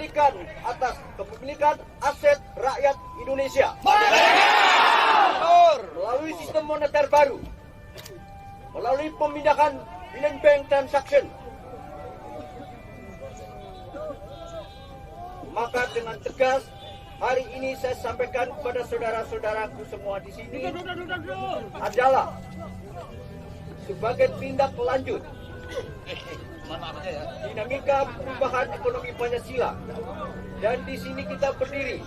dikembalikan atas kepemilikan aset rakyat Indonesia melalui sistem moneter baru, melalui pemindahan billion bank transaction. Maka dengan tegas hari ini saya sampaikan kepada saudara-saudaraku semua di sini adalah sebagai tindak lanjut dinamika perubahan ekonomi Pancasila, dan di sini kita berdiri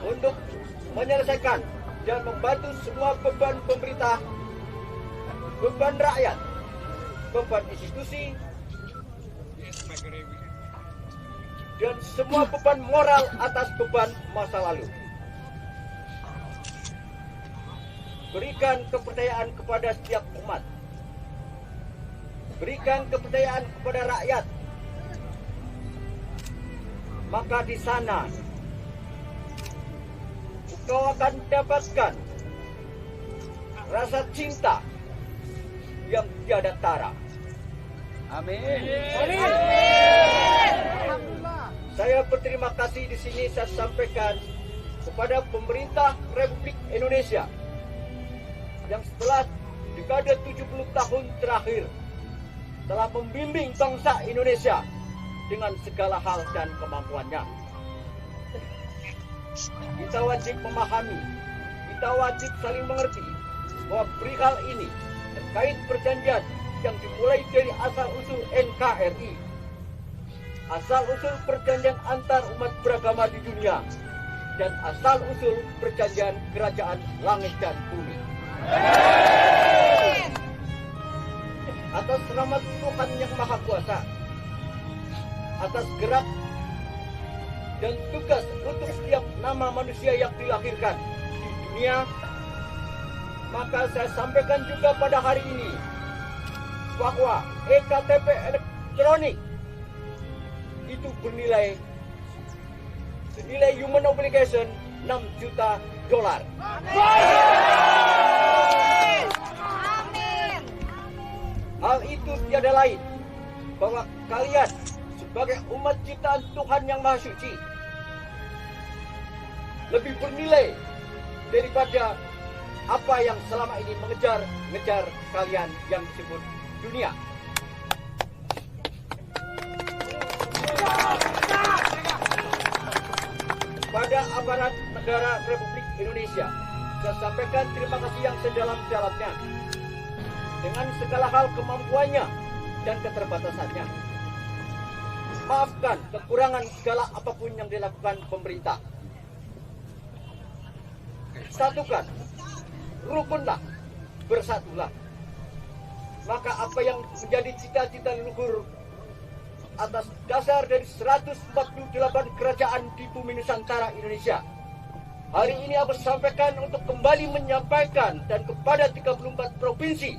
untuk menyelesaikan dan membantu semua beban pemerintah, beban rakyat, beban institusi, dan semua beban moral atas beban masa lalu. Berikan kepercayaan kepada setiap umat. Berikan kepercayaan kepada rakyat. Maka di sana kau akan dapatkan rasa cinta yang tiada tara. Amin. Saya berterima kasih di sini saya sampaikan kepada pemerintah Republik Indonesia yang setelah dekade 70 tahun terakhir telah membimbing bangsa Indonesia dengan segala hal dan kemampuannya. Kita wajib memahami, kita wajib saling mengerti bahwa perihal ini terkait perjanjian yang dimulai dari asal-usul NKRI, asal-usul perjanjian antar umat beragama di dunia, dan asal-usul perjanjian kerajaan langit dan bumi. Atas rahmat Tuhan yang Maha Kuasa, atas gerak dan tugas untuk setiap nama manusia yang dilahirkan di dunia, maka saya sampaikan juga pada hari ini bahwa EKTP elektronik itu bernilai human obligation $6 juta. Hal itu tiada lain bahwa kalian sebagai umat ciptaan Tuhan yang Maha Suci lebih bernilai daripada apa yang selama ini mengejar kalian yang disebut dunia. Pada aparat negara Republik Indonesia, saya sampaikan terima kasih yang sedalam-dalamnya dengan segala hal kemampuannya dan keterbatasannya. Maafkan kekurangan segala apapun yang dilakukan pemerintah. Satukan, rukunlah, bersatulah. Maka apa yang menjadi cita-cita leluhur atas dasar dari 148 kerajaan di bumi Nusantara Indonesia, hari ini aku sampaikan untuk kembali menyampaikan, dan kepada 34 provinsi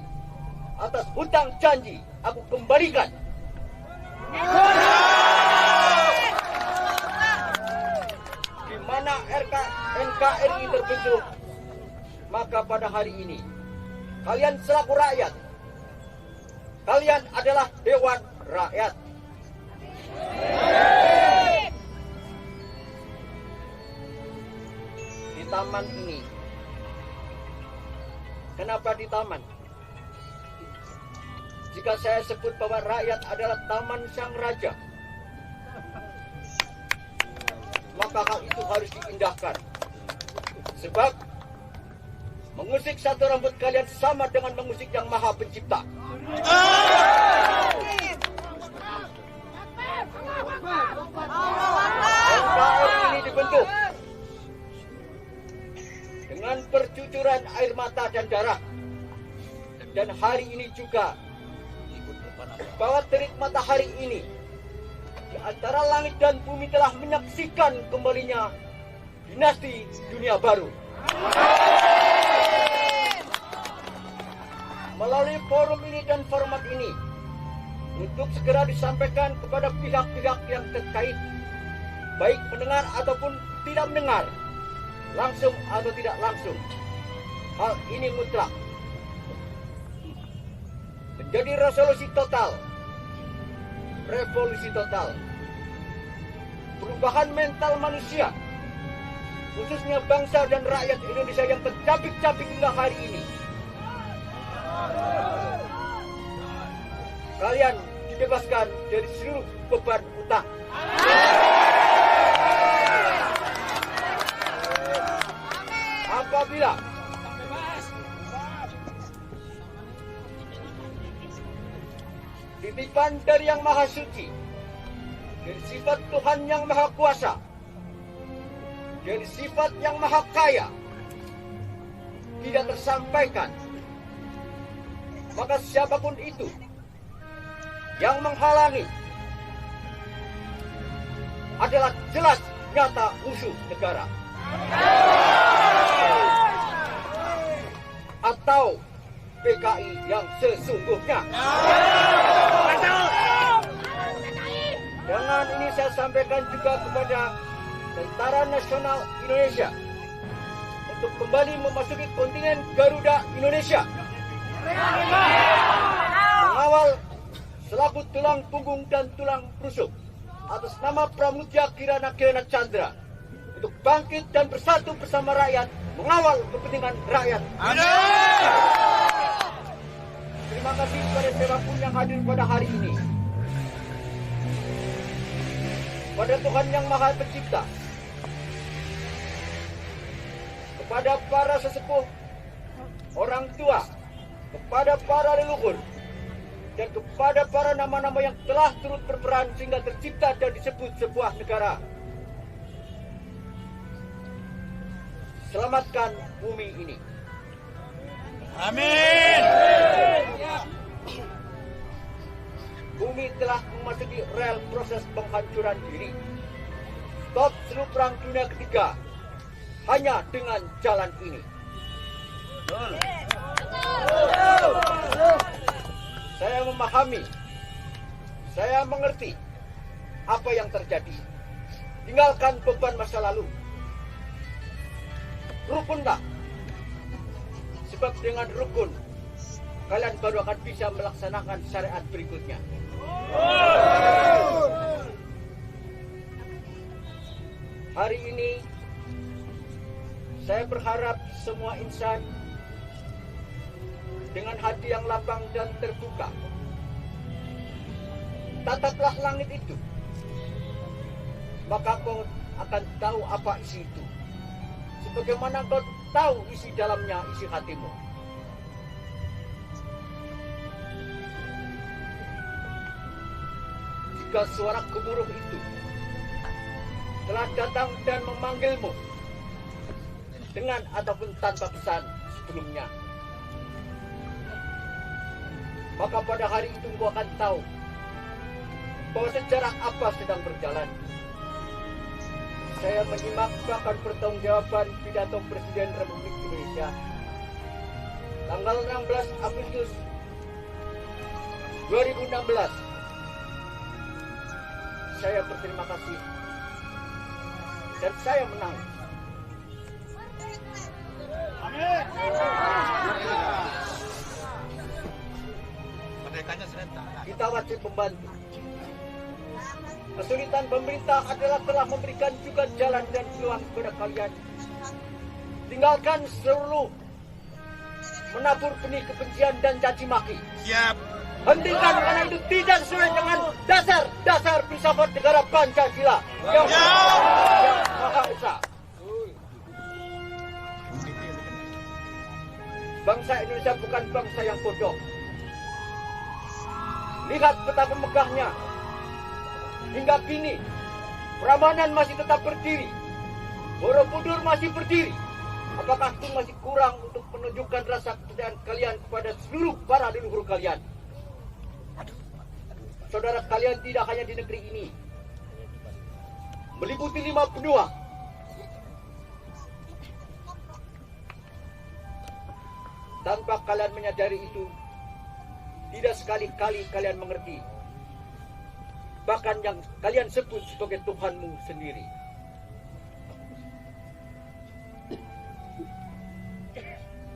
atas hutang janji aku kembalikan. Di mana NKRI terbentuk, maka pada hari ini kalian selaku rakyat, kalian adalah Dewan Rakyat. Di taman ini, kenapa di taman? Jika saya sebut bahwa rakyat adalah taman sang raja, maka hal itu harus diindahkan. Sebab mengusik satu rambut kalian sama dengan mengusik yang Maha Pencipta. NKRI ini dibentuk dengan percucuran air mata dan darah, dan hari ini juga bahwa terik matahari ini di antara langit dan bumi telah menyaksikan kembalinya dinasti dunia baru. Melalui forum ini dan format ini, untuk segera disampaikan kepada pihak-pihak yang terkait, baik mendengar ataupun tidak mendengar, langsung atau tidak langsung, hal ini mutlak menjadi resolusi total revolusi total, perubahan mental manusia, khususnya bangsa dan rakyat Indonesia yang tercapik-capik hingga hari ini. Kalian dibebaskan dari seluruh beban utang. Apabila titipan dari Yang Maha Suci, dari sifat Tuhan Yang Maha Kuasa, dari sifat Yang Maha Kaya tidak tersampaikan, maka siapapun itu yang menghalangi adalah jelas nyata musuh negara atau PKI yang sesungguhnya. Dengan ini saya sampaikan juga kepada Tentara Nasional Indonesia untuk kembali memasuki kontingen Garuda Indonesia, mengawal selaku tulang punggung dan tulang rusuk atas nama Pramudia Kirana Chandra untuk bangkit dan bersatu bersama rakyat, mengawal kepentingan rakyat. Terima kasih kepada siapapun yang hadir pada hari ini, pada Tuhan Yang Maha Pencipta, kepada para sesepuh, orang tua, kepada para leluhur, dan kepada para nama-nama yang telah turut berperan sehingga tercipta dan disebut sebuah negara. Selamatkan bumi ini. Amin. Bumi telah memasuki rel proses penghancuran diri. Stop seluruh perang dunia ketiga hanya dengan jalan ini. Saya memahami, saya mengerti apa yang terjadi. Tinggalkan beban masa lalu. Rukunlah. Sebab dengan rukun, kalian baru akan bisa melaksanakan syariat berikutnya. Hari ini, saya berharap semua insan dengan hati yang lapang dan terbuka, tataplah langit itu, maka kau akan tahu apa isi itu. Sebagaimana kau tahu isi dalamnya, isi hatimu. Jika suara gemuruh itu telah datang dan memanggilmu dengan ataupun tanpa pesan sebelumnya, maka pada hari itu engkau akan tahu bahwa sejarah apa sedang berjalan. Saya menyimak bahkan pertanggungjawaban pidato Presiden Republik Indonesia tanggal 16 Agustus 2016. Saya berterima kasih dan saya menang. Amin. Kita wajib membantu. Kesulitan pemerintah adalah telah memberikan juga jalan dan peluang kepada kalian. Tinggalkan seluruh menabur benih kebencian dan caci maki. Siap. Hentikan karena itu tidak sesuai dengan dasar filsafat negara Pancasila yang Maha Esa. Bangsa Indonesia bukan bangsa yang bodoh. Lihat betapa megahnya. Hingga kini, Prambanan masih tetap berdiri. Borobudur masih berdiri. Apakah itu masih kurang untuk menunjukkan rasa kepercayaan kalian kepada seluruh para leluhur kalian? Saudara kalian tidak hanya di negeri ini, meliputi 5 benua. Tanpa kalian menyadari itu, tidak sekali-kali kalian mengerti. Bahkan yang kalian sebut sebagai Tuhanmu sendiri.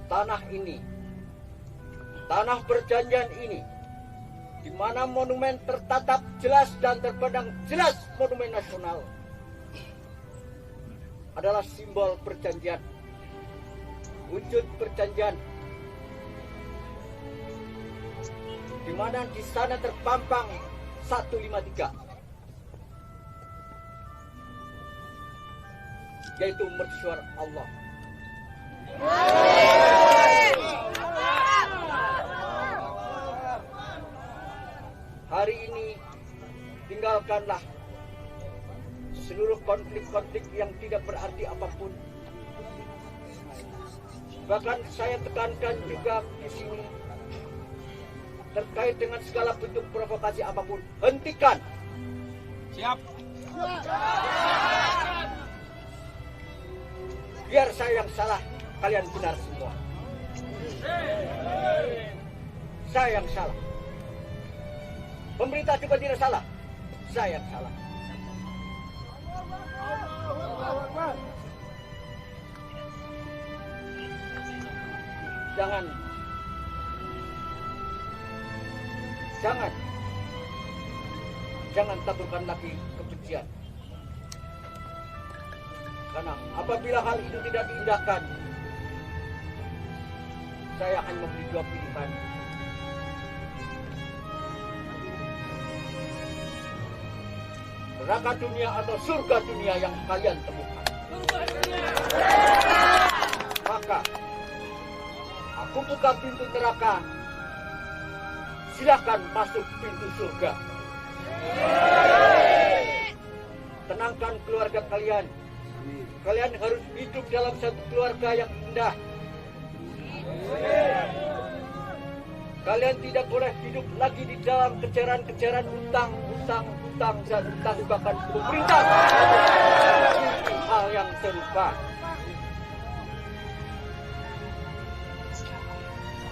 Tanah ini, tanah perjanjian ini, di mana monumen tertatap jelas dan terpandang jelas monumen nasional adalah simbol perjanjian, wujud perjanjian, di mana di sana terpampang 153, yaitu mercusuar Allah. Hari ini tinggalkanlah seluruh konflik-konflik yang tidak berarti apapun. Bahkan saya tekankan juga di sini terkait dengan segala bentuk provokasi apapun, hentikan. Siap. Biar saya yang salah, kalian benar semua. Saya yang salah. Pemerintah juga tidak salah. Saya yang salah. Jangan taburkan lagi kebencian. Karena apabila hal itu tidak diindahkan, saya akan memberi dua pilihan. Neraka dunia atau surga dunia yang kalian temukan. Maka aku buka pintu neraka, silakan masuk pintu surga. Tenangkan keluarga kalian. Kalian harus hidup dalam satu keluarga yang indah. Kalian tidak boleh hidup lagi di dalam kejaran-kejaran utang dan bahkan pemerintah hal yang serupa.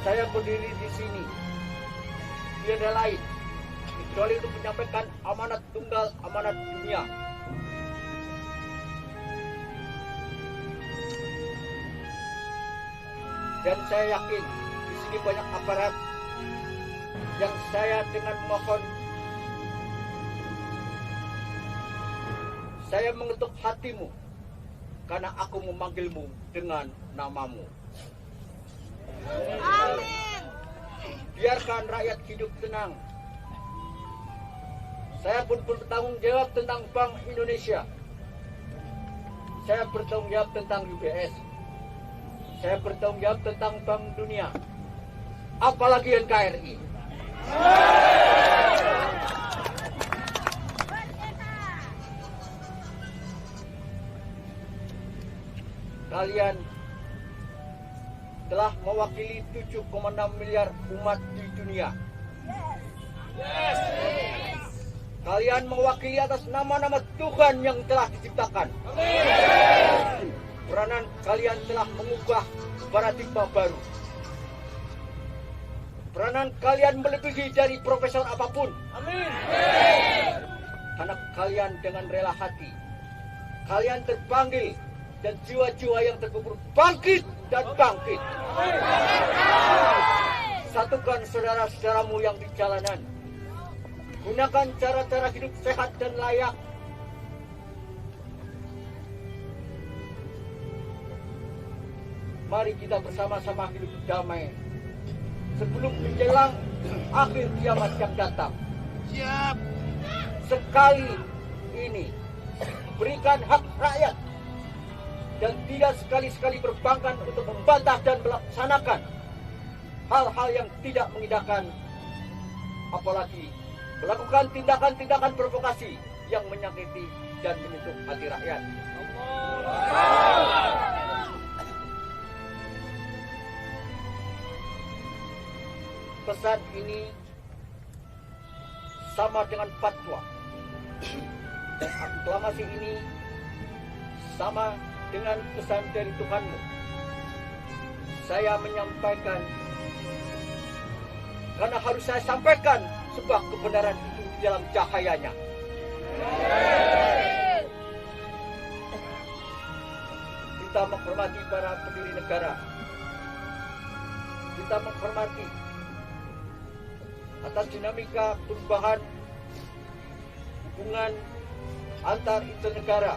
Saya berdiri di sini tiada lain kecuali untuk menyampaikan amanat tunggal, amanat dunia. Dan saya yakin di sini banyak aparat yang saya dengan mohon, saya mengetuk hatimu karena aku memanggilmu dengan namamu. Amin. Biarkan rakyat hidup tenang. Saya pun bertanggung jawab tentang Bank Indonesia. Saya bertanggung jawab tentang UBS. Saya bertanggung jawab tentang Bank Dunia. Apalagi NKRI. Kalian telah mewakili 7,6 miliar umat di dunia. Yes. Kalian mewakili atas nama-nama Tuhan yang telah diciptakan. Peranan kalian telah mengubah paradigma baru. Peranan kalian melebihi dari profesor apapun. Amin. Karena kalian dengan rela hati, kalian terpanggil dan jiwa-jiwa yang terkubur bangkit dan bangkit. Satukan saudara-saudaramu yang di jalanan. Gunakan cara-cara hidup sehat dan layak. Mari kita bersama-sama hidup damai sebelum menjelang akhir kiamat yang datang. Siap. Sekali ini berikan hak rakyat dan tidak sekali-sekali berbangkan untuk membantah dan melaksanakan hal-hal yang tidak mengindahkan, apalagi melakukan tindakan-tindakan provokasi yang menyakiti dan menyentuh hati rakyat. Pesan ini sama dengan fatwa, dan aklamasi ini sama dengan pesan dari Tuhanmu. Saya menyampaikan karena harus saya sampaikan sebab kebenaran itu di dalam cahayanya. Kita menghormati para pendiri negara. Kita menghormati atas dinamika perubahan hubungan antar internegara,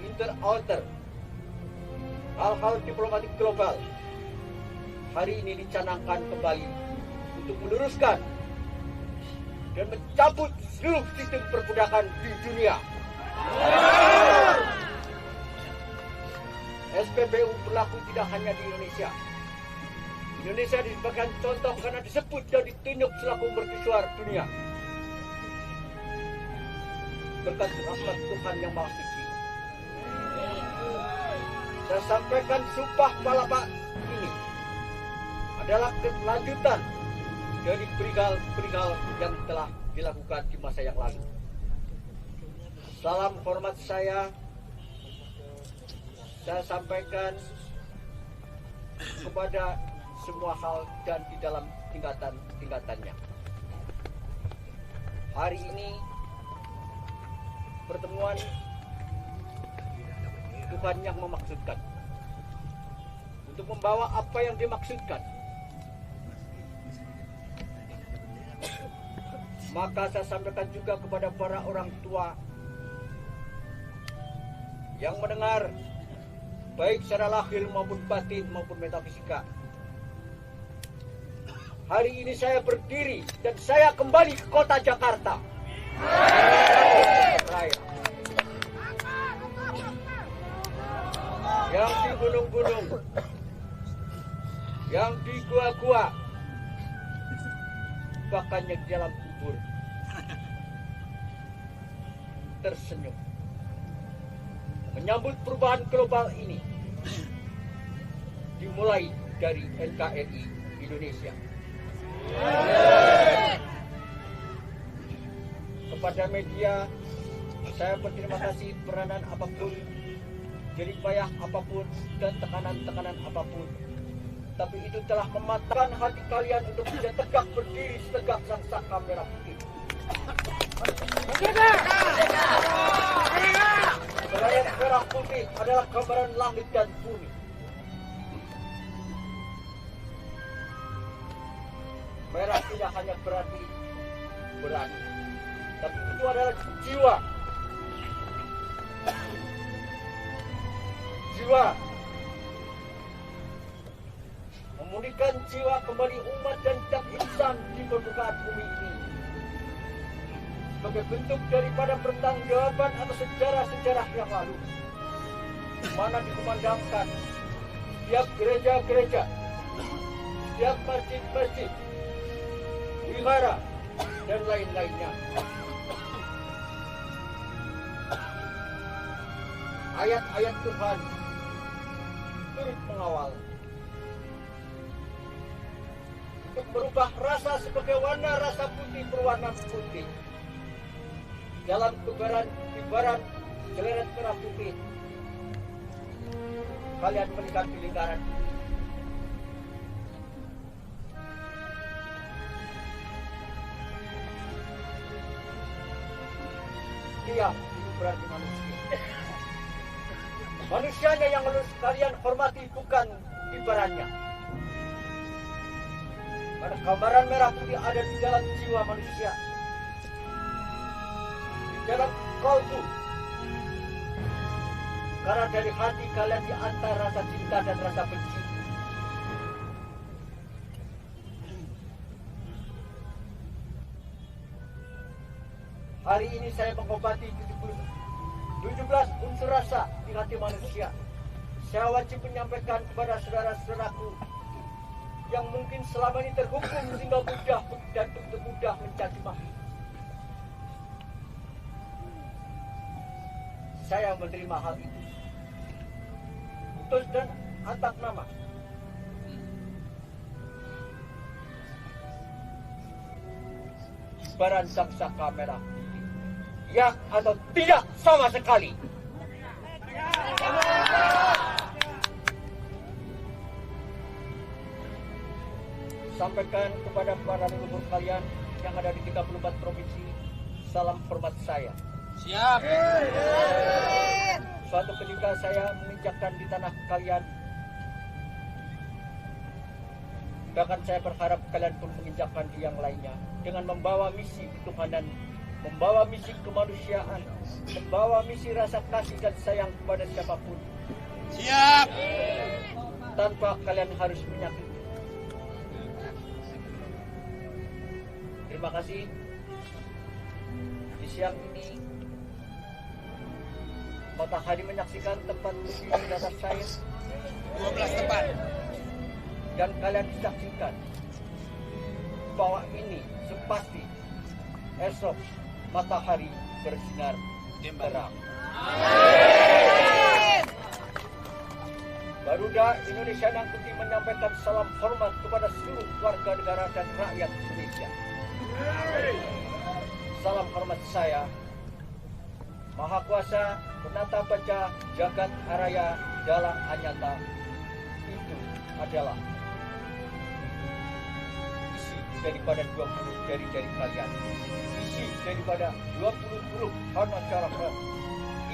inter-outer, hal-hal diplomatik global, hari ini dicanangkan kembali untuk meluruskan dan mencabut seluruh sistem perbudakan di dunia. SPBU berlaku tidak hanya di Indonesia. Indonesia disebutkan contoh karena disebut dan ditunjuk selaku mercusuar dunia. Berkat rahmat Tuhan yang Maha Suci, saya sampaikan sumpah palapa ini adalah kelanjutan dari perigal-perigal yang telah dilakukan di masa yang lalu. Salam hormat saya sampaikan kepada semua hal dan di dalam tingkatan-tingkatannya. Hari ini pertemuan Tuhan yang memaksudkan untuk membawa apa yang dimaksudkan. Maka saya sampaikan juga kepada para orang tua yang mendengar, baik secara lahir maupun batin maupun metafisika. Hari ini saya berdiri dan saya kembali ke kota Jakarta. Raya. Yang di gunung-gunung, yang di gua-gua, bahkan yang di dalam kubur, tersenyum menyambut perubahan global ini, dimulai dari NKRI Indonesia. Kepada media, saya berterima kasih peranan apapun, jerih payah apapun, dan tekanan-tekanan apapun. Tapi itu telah mematahkan hati kalian untuk bisa tegak berdiri setegak sang saka merah putih. Bendera merah putih adalah gambaran langit dan bumi. Merah tidak hanya berarti berani, tapi itu adalah jiwa. Jiwa. Memulihkan jiwa kembali umat dan insan di permukaan bumi ini. Sebagai bentuk daripada pertanggungjawaban atas sejarah-sejarah yang lalu, mana dikumandangkan setiap gereja-gereja, setiap masjid-masjid, wihara, dan lain-lainnya. Ayat-ayat Tuhan turut mengawal untuk merubah rasa sebagai warna rasa putih berwarna putih. Dalam ibarat celeret merah putih, kalian melihat di lingkaran. Dia itu berarti manusia. Manusianya yang harus kalian hormati, bukan ibaratnya. Karena gambaran merah putih ada di dalam jiwa manusia, di dalam kalbu. Karena dari hati kalian diantar rasa cinta dan rasa benci. Hari ini saya mengobati 17 unsur rasa di hati manusia. Saya wajib menyampaikan kepada saudara-saudaraku yang mungkin selama ini terhukum sehingga mudah dan begitu mudah mencaci maki. Saya menerima hal itu. Putus dan atas nama. Baran saka merah. Ya atau tidak sama sekali. Sampaikan kepada para leluhur kalian yang ada di 34 provinsi, salam hormat saya. Siap. Suatu ketika saya menginjakkan di tanah kalian, Bahkan saya berharap kalian pun menginjakkan yang lainnya dengan membawa misi ketuhanan, membawa misi kemanusiaan, membawa misi rasa kasih dan sayang kepada siapapun. Siap. Tanpa kalian harus menyakiti. Terima kasih. Di siang ini matahari menyaksikan tempat berdiri di atas saya 12 tempat. dan kalian disaksikan bahwa ini sepasti esok matahari bersinar terang. Garuda Indonesia Nangkuti menyampaikan salam hormat kepada seluruh warga negara dan rakyat Indonesia. Salam hormat saya, Maha Kuasa Penata Panca Jagat Araya Dalang Anyata. Itu adalah isi daripada 20 jari-jari kalian, isi daripada 20 huruf Hanacaraka,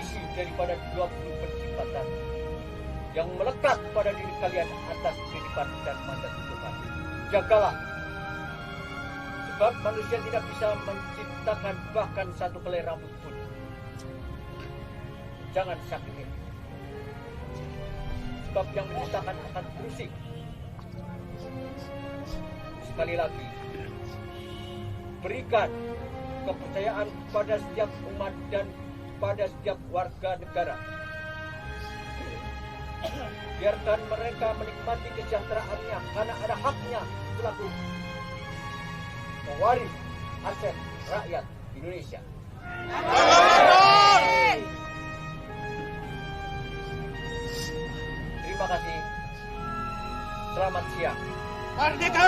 isi daripada 20 penciptaan yang melekat pada diri kalian atas kehidupan dan mandat Tuhan. Jagalah, sebab manusia tidak bisa menciptakan bahkan satu helai rambut pun. Jangan sakiti, sebab yang menciptakan akan berusik. Sekali lagi, berikan kepercayaan pada setiap umat dan pada setiap warga negara. Biarkan mereka menikmati kesejahteraannya karena ada haknya selaku pewaris aset rakyat Indonesia. Terima kasih. Selamat siang. Merdeka!